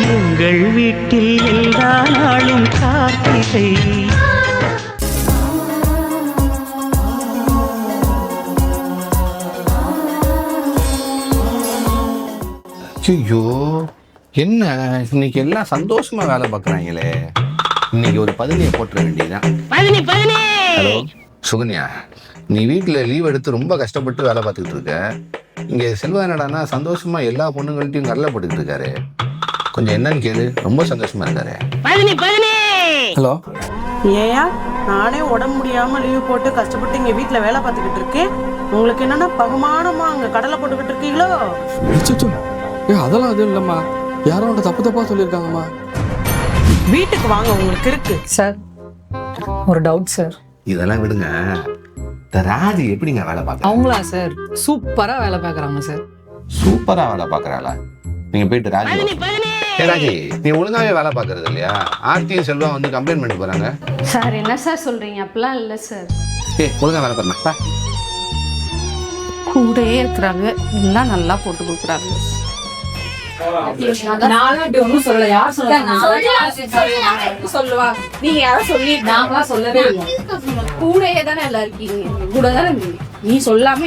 எங்கள் வீட்டில் எல்லா நாளும் கார்த்திகை. ஐயோ, என்ன இன்னைக்கு எல்லாம் சந்தோஷமா வேலை பார்க்குறாங்களே. இன்னைக்கு ஒரு 15 போட்டுற வேண்டியதான். ஹலோ சுகன்யா, நீ வீட்டில் லீவ் எடுத்து ரொம்ப கஷ்டப்பட்டு வேலை பார்த்துக்கிட்டு இருக்க. இங்கே செல்வா என்னடானா சந்தோஷமா எல்லா பொண்ணுங்கள்ட்டையும் கடலை போட்டுக்கிட்டு இருக்காரு. கொஞ்சம் என்னன்னு கேளு, ரொம்ப சந்தோஷமா இருக்காரு. ஹலோ, ஏயா நானே உடம்பு முடியாம லீவ் போட்டு கஷ்டப்பட்டு இங்க வீட்டுல வேலை பார்த்துக்கிட்டு இருக்கேன். உங்களுக்கு என்னன்னா பகுமானமா அங்க கடலை போட்டுக்கிட்டு இருக்கீங்களோ? அதெல்லாம் எதுவும் இல்லைம்மா, யாரோ தப்பு தப்பா சொல்லியிருக்காங்கம்மா. வீட்டுக்கு வாங்க, உங்களுக்கு இருக்கு. சார் ஒரு டவுட் சார். இதெல்லாம் விடுங்க. இந்த ராஜி எப்படிங்க வேலை பார்க்க? அவங்களா சார் சூப்பரா வேலை பார்க்குறாங்க சார். சூப்பரா வேலை பார்க்கறாளா? நீங்க போயிட்டு ராஜி நீ ஒழுங்காவே வேலை பார்க்கறது இல்லையா? ஆர்த்தியும் செல்வா வந்து கம்ப்ளைண்ட் பண்ணிட்டு போறாங்க. சார் என்ன சார் சொல்றீங்க? அப்படிலாம் இல்லை சார். ஒழுங்கா வேலை பண்ணா கூடயே இருக்கிறாங்க, எல்லாம் நல்லா போட்டு கொடுக்குறாங்க. சொல்லுவா நீங்க யாரும் சொல்லி நாங்களாம் சொல்லவே இல்லை. கூடயே தானே எல்லாம் இருக்கீங்க, கூட தானே நீ சொல்லாம